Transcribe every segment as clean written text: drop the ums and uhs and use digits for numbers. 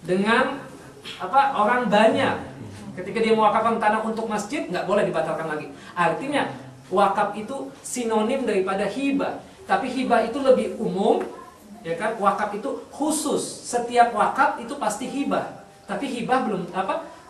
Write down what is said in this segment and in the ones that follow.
dengan orang banyak. Ketika dia mewakafkan tanah untuk masjid, nggak boleh dibatalkan lagi. Artinya wakaf itu sinonim daripada hibah. Tapi hibah itu lebih umum, ya kan? Wakaf itu khusus. Setiap wakaf itu pasti hibah. Tapi hibah belum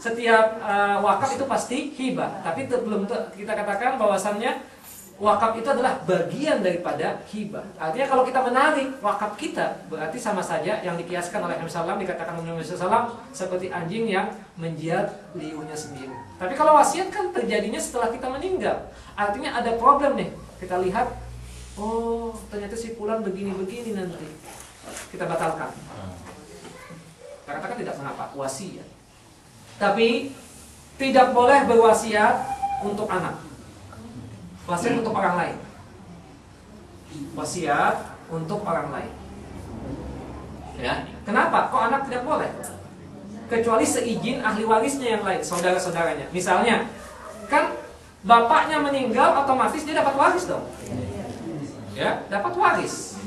setiap wakaf itu pasti hibah. Tapi belum kita katakan bahwasannya wakaf itu adalah bagian daripada hibah. Artinya kalau kita menarik wakaf kita, berarti sama saja yang dikiaskan oleh Nabi SAW, dikatakan oleh Nabi SAW seperti anjing yang menjilat liurnya sendiri. Tapi kalau wasiat kan terjadinya setelah kita meninggal. Artinya ada problem nih. Kita lihat, oh ternyata si fulan begini-begini nanti. Kita batalkan. Kita katakan tidak mengapa, wasiat. Tapi tidak boleh berwasiat untuk anak. Wasiat untuk orang lain. Wasiat untuk orang lain. Ya, kenapa? Kok anak tidak boleh? Kecuali seizin ahli warisnya yang lain, saudara-saudaranya. Misalnya, kan bapaknya meninggal, otomatis dia dapat waris dong. Ya, dapat waris.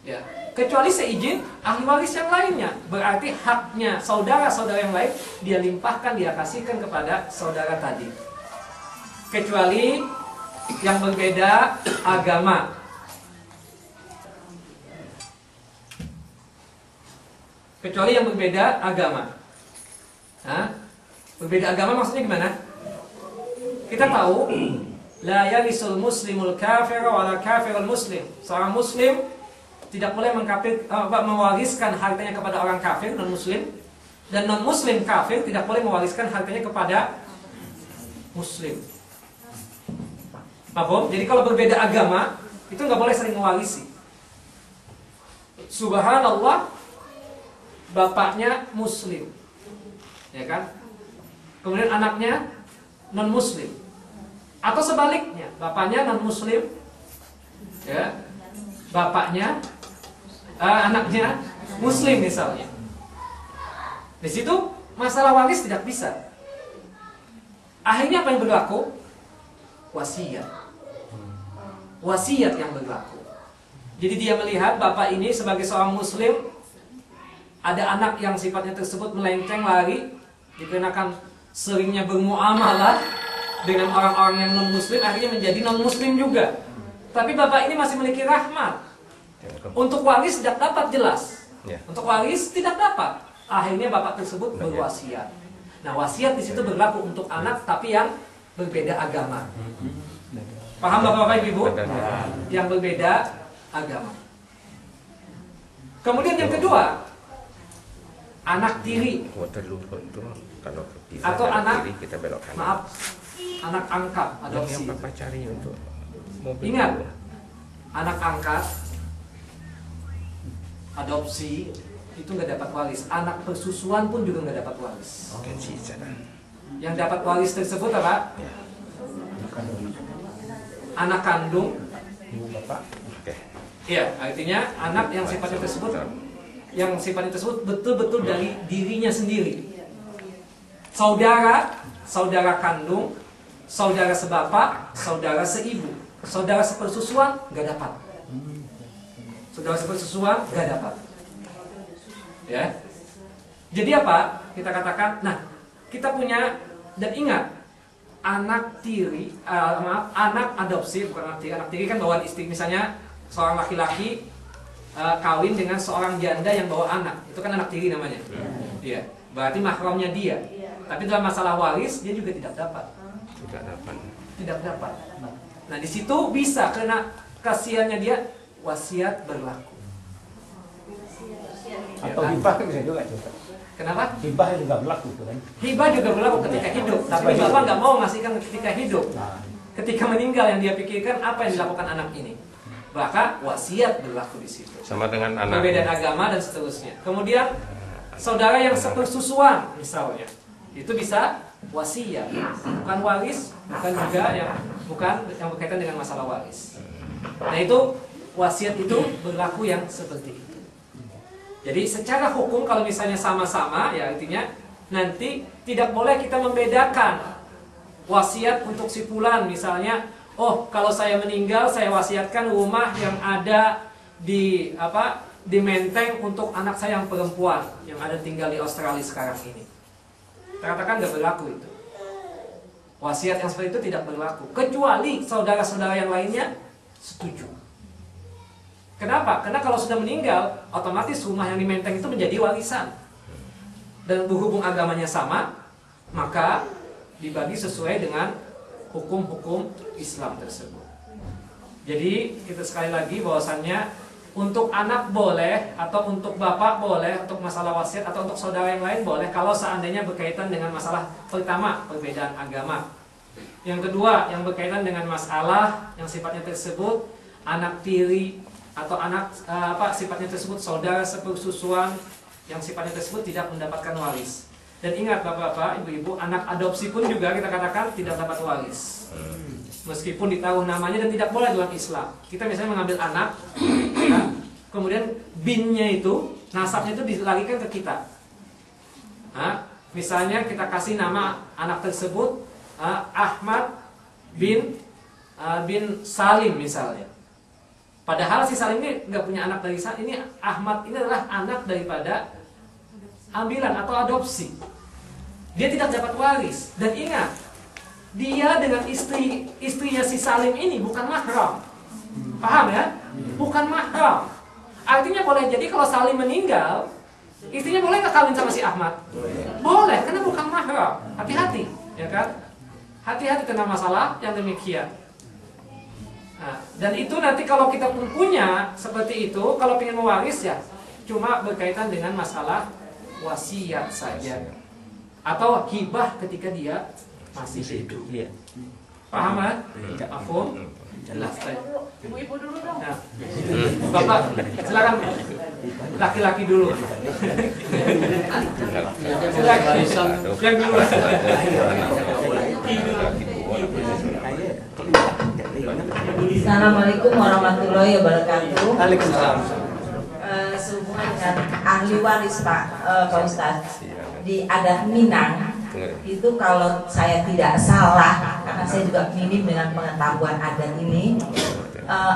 Ya, kecuali seizin ahli waris yang lainnya. Berarti haknya saudara-saudara yang lain dia limpahkan, dia kasihkan kepada saudara tadi. Kecuali yang berbeda agama. Kecuali yang berbeda agama. Berbeda agama maksudnya gimana? Kita tahu la yarisul muslimul kafir wala kafirul muslim. Seorang muslim tidak boleh mewariskan hartanya kepada orang kafir non muslim, dan non muslim kafir tidak boleh mewariskan hartanya kepada muslim. Paham? Jadi kalau berbeda agama itu nggak boleh saling mewarisi. Subhanallah, bapaknya muslim, ya kan? Kemudian anaknya non muslim, atau sebaliknya, bapaknya non muslim, ya, bapaknya anaknya muslim misalnya. Di situ masalah waris tidak bisa. Akhirnya apa yang berlaku? Wasiat. Wasiat yang berlaku. Jadi dia melihat bapak ini sebagai seorang muslim, ada anak yang sifatnya tersebut melenceng lari, dikarenakan seringnya bermuamalah dengan orang-orang yang non muslim, akhirnya menjadi non muslim juga. Tapi bapak ini masih memiliki rahmat. Untuk waris tidak dapat jelas. Untuk waris tidak dapat. Akhirnya bapak tersebut berwasiat. Nah, wasiat di situ berlaku untuk anak tapi yang berbeda agama. Paham Bapak-bapak Ibu? Yang berbeda agama. Kemudian yang kedua, anak tiri atau anak anak angkat adopsi. Ingat, anak angkat adopsi itu nggak dapat waris. Anak persusuan pun juga nggak dapat waris. Yang dapat waris tersebut apa? Anak kandung, iya, artinya anak yang sifatnya tersebut betul-betul dari dirinya sendiri. Saudara kandung, saudara sebapak, saudara seibu, saudara sepersusuan nggak dapat. Saudara sepersusuan nggak dapat. Ya. Jadi apa? Kita katakan, nah, kita punya, dan ingat, anak tiri, anak adopsi, bukan anak tiri kan bawaan istri. Misalnya seorang laki-laki kawin dengan seorang janda yang bawa anak, itu kan anak tiri namanya. Iya, berarti mahramnya dia. Tapi dalam masalah waris dia juga tidak dapat. Tidak dapat. Nah, di situ bisa, karena kasihannya dia, wasiat berlaku. Atau hibah bisa juga. Kenapa? Hibah juga berlaku kan? Hibah juga berlaku ketika hidup, tapi bapak nggak mau ngasihkan ketika hidup. Ketika meninggal yang dia pikirkan apa yang dilakukan anak ini. Maka wasiat berlaku di situ. Sama dengan anak. Perbedaan agama dan seterusnya. Kemudian saudara yang sepersusuan misalnya, itu bisa wasiat, bukan waris, bukan yang berkaitan dengan masalah waris. Nah, itu wasiat itu berlaku yang seperti itu. Jadi secara hukum kalau misalnya sama-sama, ya artinya nanti tidak boleh kita membedakan wasiat untuk si fulan. Misalnya, oh kalau saya meninggal saya wasiatkan rumah yang ada di dimenteng untuk anak saya yang perempuan yang ada tinggal di Australia sekarang ini. Kita katakan nggak berlaku itu. Wasiat yang seperti itu tidak berlaku kecuali saudara-saudara yang lainnya setuju. Kenapa? Karena kalau sudah meninggal, otomatis rumah yang dimenteng itu menjadi warisan. Dan berhubung agamanya sama, maka dibagi sesuai dengan hukum-hukum Islam tersebut. Jadi kita sekali lagi bahwasannya untuk anak boleh, atau untuk bapak boleh, untuk masalah wasiat, atau untuk saudara yang lain boleh kalau seandainya berkaitan dengan masalah pertama, perbedaan agama. Yang kedua, yang berkaitan dengan masalah yang sifatnya tersebut anak tiri atau anak sifatnya tersebut saudara sepersusuan yang sifatnya tersebut tidak mendapatkan waris. Dan ingat bapak-bapak, ibu-ibu, anak adopsi pun juga kita katakan tidak dapat waris. Meskipun ditaruh namanya dan tidak boleh dalam Islam. Kita misalnya mengambil anak, ya, kemudian binnya itu, nasabnya itu dilarikan ke kita. Nah, misalnya kita kasih nama anak tersebut Ahmad bin Salim misalnya. Padahal si Salim ini nggak punya anak dari Salim. Ini Ahmad ini adalah anak daripada ambilan atau adopsi. Dia tidak dapat waris. Dan ingat, dia dengan istrinya si Salim ini bukan mahram. Paham ya? Bukan mahram. Artinya boleh jadi kalau Salim meninggal, istrinya boleh nggak kawin sama si Ahmad? Boleh, karena bukan mahram. Hati-hati, ya kan? Hati-hati tentang masalah yang demikian. Nah, dan itu nanti kalau kita pun punya seperti itu, kalau ingin mewaris ya cuma berkaitan dengan masalah wasiat saja, atau hibah ketika dia masih hidup. Paham kan? Afum? Jelas tadi. Ibu-ibu dulu dong. Nah, Bapak, silakan laki-laki dulu. Silakan. Yang dulu. Assalamualaikum warahmatullahi wabarakatuh. Waalaikumsalam. Sehubungan dengan ahli waris Pak Ustadz di adat Minang itu, kalau saya tidak salah, karena saya juga minim dengan pengetahuan adat ini,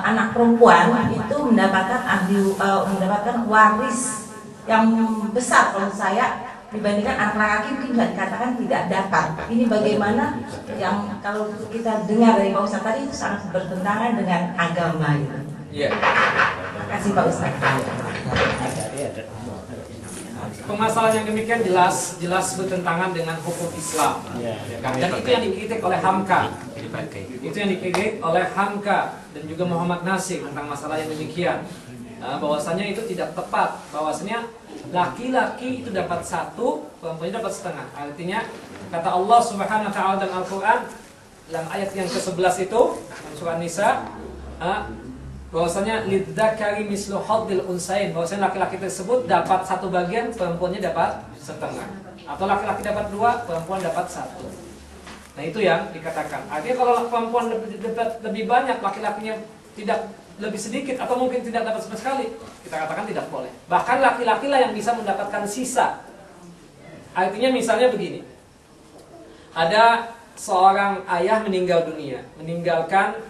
anak perempuan itu mendapatkan waris yang besar kalau saya dibandingkan anak laki mungkin bisa dikatakan tidak dapat. Ini bagaimana yang kalau kita dengar dari Pak Ustadz tadi itu sangat bertentangan dengan agama itu. Iya. Terima kasih Pak Ustadz. Permasalahan yang demikian jelas bertentangan dengan hukum Islam. Dan itu yang dikritik oleh Hamka. Itu yang dikritik oleh Hamka dan juga Muhammad Nasir tentang masalah yang demikian. Bahwasanya itu tidak tepat. Bahwasanya laki-laki itu dapat 1, perempuannya dapat setengah. Artinya kata Allah Subhanahu wa taala dalam Al-Qur'an dalam ayat yang ke-11 itu surah Nisa, bahwasanya lidzakari mislu hadzil unsain, bahwasanya laki-laki tersebut dapat 1 bagian, perempuannya dapat setengah. Atau laki-laki dapat 2, perempuan dapat 1. Nah, itu yang dikatakan. Artinya kalau perempuan dapat lebih banyak, laki-lakinya tidak lebih sedikit atau mungkin tidak dapat sama sekali, kita katakan tidak boleh. Bahkan laki-laki lah yang bisa mendapatkan sisa. Artinya misalnya begini, ada seorang ayah meninggal dunia, meninggalkan